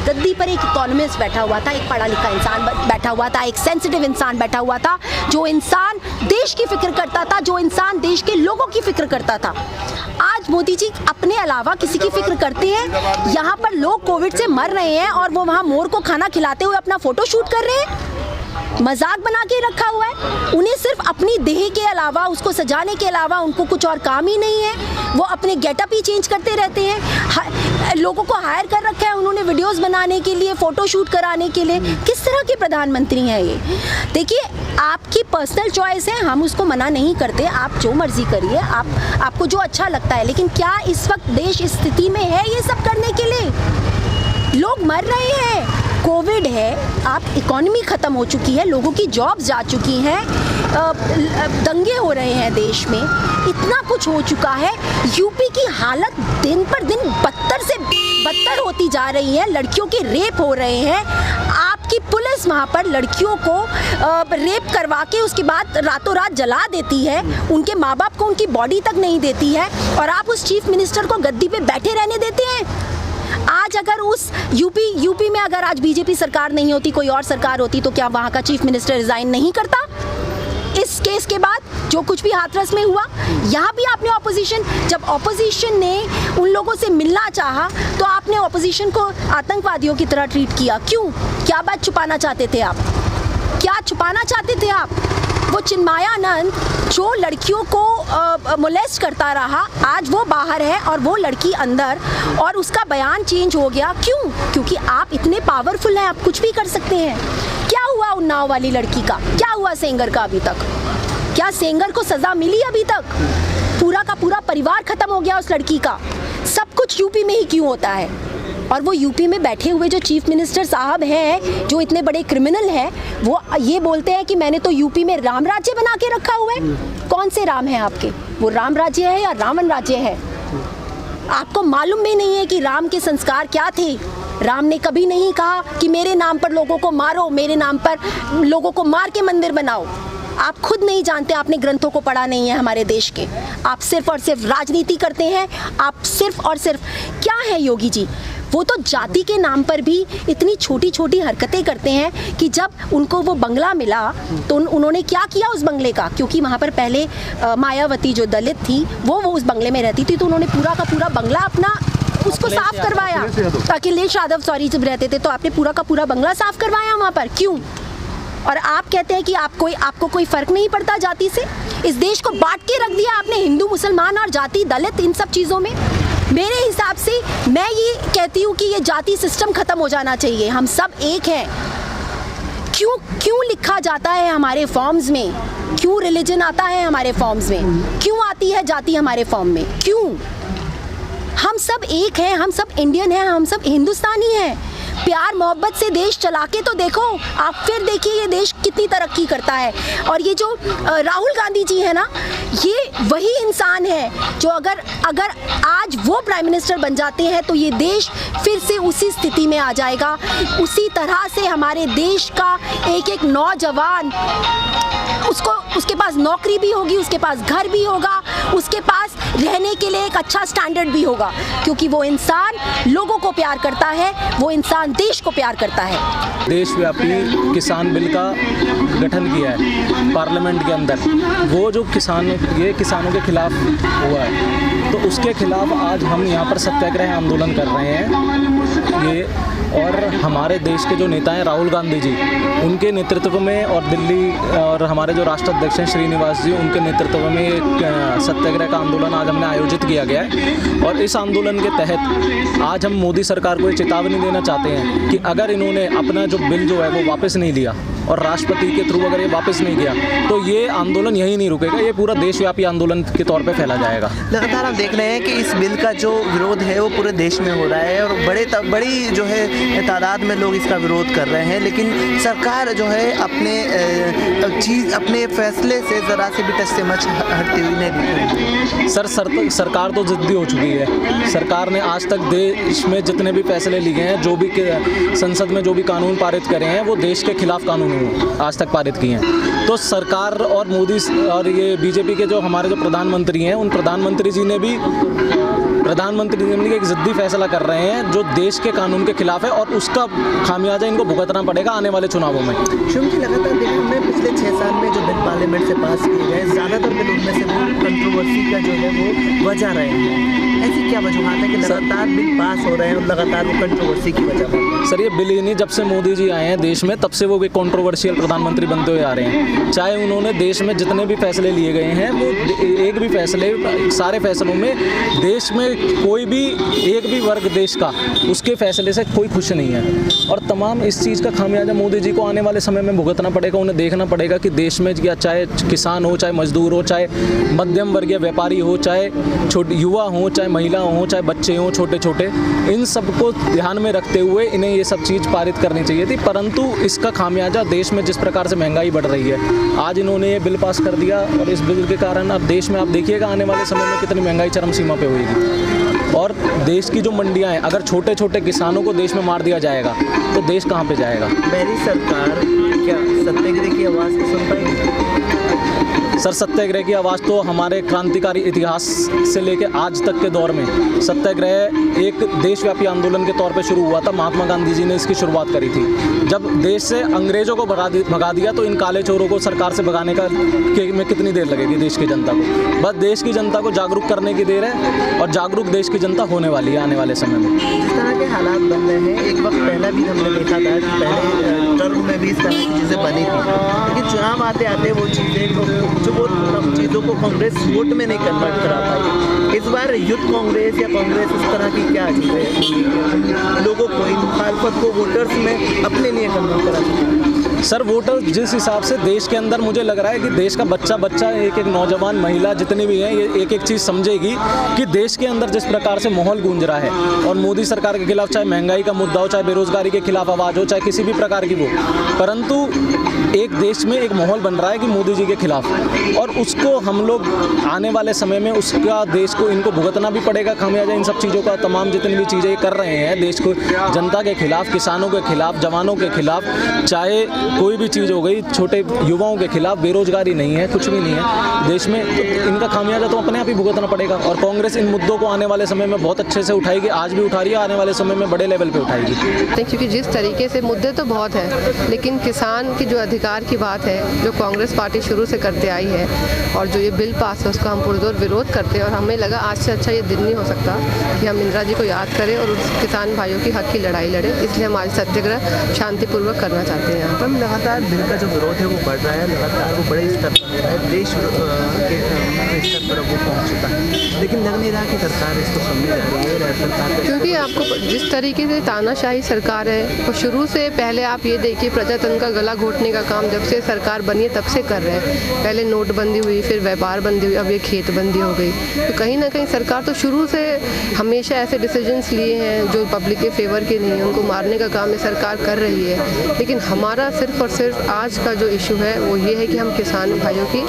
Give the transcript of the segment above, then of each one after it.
गद्दी पर एक इकोनॉमिस्ट बैठा हुआ था, एक पढ़ा लिखा इंसान बैठा हुआ था, एक सेंसिटिव इंसान बैठा हुआ था, जो इंसान देश की फिक्र करता था, जो इंसान देश के लोगों की फिक्र करता था। आज मोदी जी अपने अलावा किसी की फिक्र करते हैं? यहाँ पर लोग कोविड से मर रहे हैं और वो वहाँ मोर को खाना खिलाते हुए अपना फोटो शूट कर रहे हैं। मजाक बना के रखा हुआ है। उन्हें सिर्फ अपनी देह के अलावा, उसको सजाने के अलावा उनको कुछ और काम ही नहीं है। वो अपने गेटअप ही चेंज करते रहते हैं। लोगों को हायर कर रखा है उन्होंने वीडियोस बनाने के लिए, फोटो शूट कराने के लिए। किस तरह के प्रधानमंत्री हैं ये? देखिए, आपकी पर्सनल चॉइस है, हम उसको मना नहीं करते, आप जो मर्जी करिए, आपको जो अच्छा लगता है। लेकिन क्या इस वक्त देश इस स्थिति में है ये सब करने के लिए? लोग मर रहे हैं, कोविड है, आप इकोनॉमी ख़त्म हो चुकी है, लोगों की जॉब्स जा चुकी हैं, दंगे हो रहे हैं देश में, इतना कुछ हो चुका है। यूपी की हालत दिन पर दिन बदतर से बदतर होती जा रही है, लड़कियों के रेप हो रहे हैं। आपकी पुलिस वहाँ पर लड़कियों को रेप करवा के उसके बाद रातों रात जला देती है, उनके माँ बाप को उनकी बॉडी तक नहीं देती है, और आप उस चीफ मिनिस्टर को गद्दी पे बैठे रहने देते हैं। आज अगर उस यूपी में अगर आज बीजेपी सरकार नहीं होती, कोई और सरकार होती, तो क्या वहाँ का चीफ मिनिस्टर रिजाइन नहीं करता? इस केस के बाद जो कुछ भी हाथरस में हुआ, यहाँ भी आपने जब ऑपोजिशन ने उन लोगों से मिलना चाहा तो आपने ऑपोजिशन को आतंकवादियों की तरह ट्रीट किया। क्यों? क्या बात छुपाना चाहते थे आप? क्या छुपाना चाहते थे आप? वो चिन्मयानंद जो लड़कियों को मोलेस्ट करता रहा, आज वो बाहर है और वो लड़की अंदर, और उसका बयान चेंज हो गया। क्यों? क्योंकि आप इतने पावरफुल हैं, आप कुछ भी कर सकते हैं। क्या हुआ उन्नाव वाली लड़की का? क्या हुआ सेंगर का अभी तक? क्या सेंगर को सज़ा मिली अभी तक? पूरा का पूरा परिवार ख़त्म हो गया उस लड़की का। सब कुछ यूपी में ही क्यों होता है? और वो यूपी में बैठे हुए जो चीफ मिनिस्टर साहब हैं, जो इतने बड़े क्रिमिनल हैं, वो ये बोलते हैं कि मैंने तो यूपी में राम राज्य बना के रखा हुआ है। कौन से राम हैं आपके? वो राम राज्य है या रावण राज्य है? आपको मालूम भी नहीं है कि राम के संस्कार क्या थे। राम ने कभी नहीं कहा कि मेरे नाम पर लोगों को मारो, मेरे नाम पर लोगों को मार के मंदिर बनाओ। आप खुद नहीं जानते, आपने ग्रंथों को पढ़ा नहीं है हमारे देश के। आप सिर्फ और सिर्फ राजनीति करते हैं। आप सिर्फ और सिर्फ क्या है योगी जी, वो तो जाति के नाम पर भी इतनी छोटी छोटी हरकतें करते हैं कि जब उनको वो बंगला मिला तो उन्होंने क्या किया उस बंगले का? क्योंकि वहाँ पर पहले मायावती जो दलित थी वो उस बंगले में रहती थी, तो उन्होंने पूरा का पूरा बंगला अपना उसको साफ करवाया। अखिलेश यादव सॉरी जब रहते थे तो आपने पूरा का पूरा बंगला साफ करवाया वहाँ पर। क्यों? और आप कहते हैं कि आपको कोई फर्क नहीं पड़ता जाति से। इस देश को बांट के रख दिया आपने, हिंदू मुसलमान और जाति दलित, इन सब चीज़ों में। मेरे हिसाब से मैं ये कहती हूँ कि ये जाति सिस्टम खत्म हो जाना चाहिए। हम सब एक हैं। क्यों लिखा जाता है हमारे फॉर्म्स में? क्यों रिलीजन आता है हमारे फॉर्म्स में? क्यों आती है जाति हमारे फॉर्म में? क्यों? हम सब एक हैं, हम सब इंडियन हैं, हम सब हिंदुस्तानी हैं। प्यार मोहब्बत से देश चला के तो देखो आप, फिर देखिए ये देश कितनी तरक्की करता है। और ये जो राहुल गांधी जी है ना, ये वही इंसान है जो अगर आज वो प्राइम मिनिस्टर बन जाते हैं तो ये देश फिर से उसी स्थिति में आ जाएगा। उसी तरह से हमारे देश का एक नौजवान, उसके पास नौकरी भी होगी, उसके पास घर भी होगा, उसके पास रहने के लिए एक अच्छा स्टैंडर्ड भी होगा, क्योंकि वो इंसान लोगों को प्यार करता है, वो इंसान देश को प्यार करता है। देशव्यापी किसान बिल का गठन किया है पार्लियामेंट के अंदर, वो जो किसानों के खिलाफ हुआ है, तो उसके खिलाफ आज हम यहाँ पर सत्याग्रह आंदोलन कर रहे हैं। और हमारे देश के जो नेता हैं राहुल गांधी जी, उनके नेतृत्व में, और दिल्ली और हमारे जो राष्ट्राध्यक्ष हैं श्रीनिवास जी, उनके नेतृत्व में एक सत्याग्रह का आंदोलन आज हमने आयोजित किया गया है। और इस आंदोलन के तहत आज हम मोदी सरकार को ये चेतावनी देना चाहते हैं कि अगर इन्होंने अपना जो बिल जो है वो वापस नहीं लिया और राष्ट्रपति के थ्रू अगर ये वापस नहीं किया तो ये आंदोलन यहीं नहीं रुकेगा, ये पूरा देशव्यापी आंदोलन के तौर पे फैला जाएगा। लगातार हम देख रहे हैं कि इस बिल का जो विरोध है वो पूरे देश में हो रहा है और बड़ी जो है तादाद में लोग इसका विरोध कर रहे हैं, लेकिन सरकार जो है अपने फैसले से ज़रा से भी टच से मच हटती हुई नहीं दिख रही। सरकार तो जिद्दी हो चुकी है। सरकार ने आज तक देश में जितने भी फैसले लिए हैं, जो भी संसद में जो भी कानून पारित करे हैं, वो देश के खिलाफ कानून आज तक पारित किए हैं। तो सरकार और मोदी और ये बीजेपी के जो हमारे जो प्रधानमंत्री हैं, उन प्रधानमंत्री जी ने भी प्रधानमंत्री ने एक ज़िद्दी फैसला कर रहे हैं जो देश के कानून के खिलाफ है और उसका खामियाजा इनको भुगतना पड़ेगा आने वाले चुनावों में। शुभ जी, लगातार देखा हमने पिछले 6 साल में जो बिल पार्लियामेंट से पास किए गए, ज़्यादातर बिल उनमें से वो कंट्रोवर्सी का जो है वो वजह रहे हैं। ऐसी क्या वजूहत है कि लगातार बिल पास हो रहे हैं और लगातार वो कंट्रोवर्सी की वजह बन रहे हैं? सर, ये बिल ही नहीं, जब से मोदी जी आए हैं देश में तब से वो एक कंट्रोवर्शियल प्रधानमंत्री बनते हुए आ रहे हैं। चाहे उन्होंने देश में जितने भी फैसले लिए गए हैं वो एक भी फैसले, सारे फैसलों में देश में कोई भी एक भी वर्ग देश का उसके फैसले से कोई खुश नहीं है और तमाम इस चीज़ का खामियाजा मोदी जी को आने वाले समय में भुगतना पड़ेगा। उन्हें देखना पड़ेगा कि देश में या चाहे किसान हो, चाहे मजदूर हो, चाहे मध्यम वर्गीय व्यापारी हो, चाहे छोटे युवा हो, चाहे महिला हो, चाहे बच्चे हों छोटे छोटे, इन सबको ध्यान में रखते हुए इन्हें ये सब चीज़ पारित करनी चाहिए थी। परंतु इसका खामियाजा देश में जिस प्रकार से महंगाई बढ़ रही है, आज इन्होंने ये बिल पास कर दिया और इस बिल के कारण अब देश में आप देखिएगा आने वाले समय में कितनी महंगाई चरम सीमा पे होगी। और देश की जो मंडियां हैं, अगर छोटे छोटे किसानों को देश में मार दिया जाएगा तो देश कहाँ पे जाएगा? मेरी सरकार क्या सत्याग्रह की आवाज़ को सुन पाएगी? सर, सत्याग्रह की आवाज़ तो हमारे क्रांतिकारी इतिहास से लेके आज तक के दौर में सत्याग्रह एक देशव्यापी आंदोलन के तौर पे शुरू हुआ था। महात्मा गांधी जी ने इसकी शुरुआत करी थी। जब देश से अंग्रेज़ों को भगा दिया तो इन काले चोरों को सरकार से भगाने में कितनी देर लगेगी देश की जनता को? बस देश की जनता को जागरूक करने की देर है और जागरूक देश की जनता होने वाली है आने वाले समय में। जिस तरह के हालात बन रहे हैं, एक वक्त पहला भी हमने देखा था कि पहले टर्म में भी इस तरह की चीज़ें बनी थी, लेकिन चुनाव आते आते वो चीज़ें जो वो चीज़ों को कांग्रेस वोट में नहीं कन्वर्ट करा पाई। इस बार यूथ कांग्रेस या कांग्रेस इस तरह की क्या चीज़ें लोगों को, इन मुखालफत को वोटर्स में अपने लिए कन्वर्ट करा सकती? सर, वोटर जिस हिसाब से देश के अंदर मुझे लग रहा है कि देश का बच्चा एक नौजवान महिला जितनी भी है, ये एक चीज़ समझेगी कि देश के अंदर जिस प्रकार से माहौल गूंज रहा है और मोदी सरकार के खिलाफ, चाहे महंगाई का मुद्दा हो, चाहे बेरोजगारी के खिलाफ आवाज़ हो, चाहे किसी भी प्रकार की वो, परंतु एक देश में एक माहौल बन रहा है कि मोदी जी के खिलाफ, और उसको हम लोग आने वाले समय में उसका देश को इनको भुगतना भी पड़ेगा खामियाजा इन सब चीज़ों का। तमाम जितनी भी चीज़ें कर रहे हैं देश को जनता के खिलाफ, किसानों के खिलाफ, जवानों के खिलाफ, चाहे कोई भी चीज़ हो गई, छोटे युवाओं के खिलाफ, बेरोजगारी नहीं है, कुछ भी नहीं है देश में, तो इनका खामियाजा तो अपने आप ही भुगतना पड़ेगा। और कांग्रेस इन मुद्दों को आने वाले समय में बहुत अच्छे से उठाएगी, आज भी उठा रही है, आने वाले समय में बड़े लेवल पे उठाएगी। क्योंकि जिस तरीके से मुद्दे तो बहुत हैं, लेकिन किसान की जो अधिकार की बात है, जो कांग्रेस पार्टी शुरू से करते आई है, और जो ये बिल पास है उसका हम पुरजोर विरोध करते हैं। और हमें लगा आज से अच्छा ये दिन नहीं हो सकता कि हम इंदिरा जी को याद करें और उस किसान भाइयों की हक की लड़ाई लड़ें, इसलिए हम आज सत्याग्रह शांतिपूर्वक करना चाहते हैं। यहाँ पर लगातार बिल का जो विरोध है वो बढ़ रहा है, लगातार वो बड़े स्तर पर हो रहा है, देश के स्तर पर वो पहुँच चुका है, लेकिन लग नहीं रहा कि सरकार इसको समझ रही है। सरकार क्योंकि आपको जिस तरीके से तानाशाही सरकार है, वो शुरू से पहले आप ये देखिए प्रजातंत्र का गला घोटने का काम जब से सरकार बनी है तब से कर रहे हैं। पहले नोटबंदी हुई, फिर व्यापार बंदी हुई, अब ये खेत बंदी हो गई। तो कहीं ना कहीं सरकार तो शुरू से हमेशा ऐसे डिसीजंस लिए हैं जो पब्लिक के फेवर के नहीं है, उनको मारने का काम ये सरकार कर रही है। लेकिन हमारा सिर्फ और सिर्फ आज का जो इशू है वो ये है कि हम किसान भाइयों की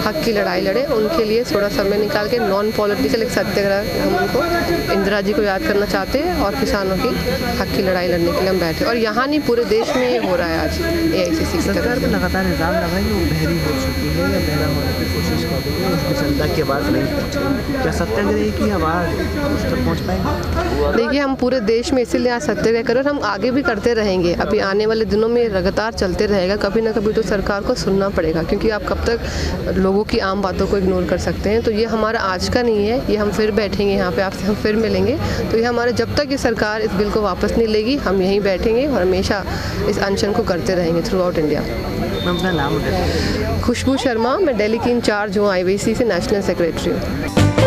हक की लड़ाई लड़ें। उनके लिए थोड़ा समय निकाल के नॉन पॉलिटिकल एक सत्याग्रह, हम उनको इंदिरा जी को याद करना चाहते हैं और किसानों की हक की लड़ाई लड़ने के लिए हम बैठे। और यहाँ नहीं, पूरे देश में ये हो रहा है आज AICC की सरकार पर लगातार इल्ज़ाम लगा है कि वो बहरी हो चुकी है या बहरा होने की कोशिश कर रही है, उसकी जनता की आवाज़ नहीं पहुँच रही। क्या सत्याग्रह की आवाज़ उस तक पहुँच पाएगी? देखिए, हम पूरे देश में इसीलिए आज सत्याग्रह करें और हम आगे भी करते रहेंगे। अभी आने वाले दिनों में लगातार चलते रहेगा। कभी ना कभी तो सरकार को सुनना पड़ेगा, क्योंकि आप कब तक लोगों की आम बातों को इग्नोर कर सकते हैं। तो ये हमारा आज का नहीं है, ये हम फिर बैठेंगे यहाँ पे, आपसे हम फिर मिलेंगे। तो ये हमारे जब तक ये सरकार इस बिल को वापस नहीं लेगी, हम यहीं बैठेंगे और हमेशा इस अनशन को करते रहेंगे थ्रू आउट इंडिया। मैं अपना नाम खुशबू शर्मा, मैं दिल्ली की इंचार्ज हूँ, IBC से नेशनल सेक्रेटरी हूँ।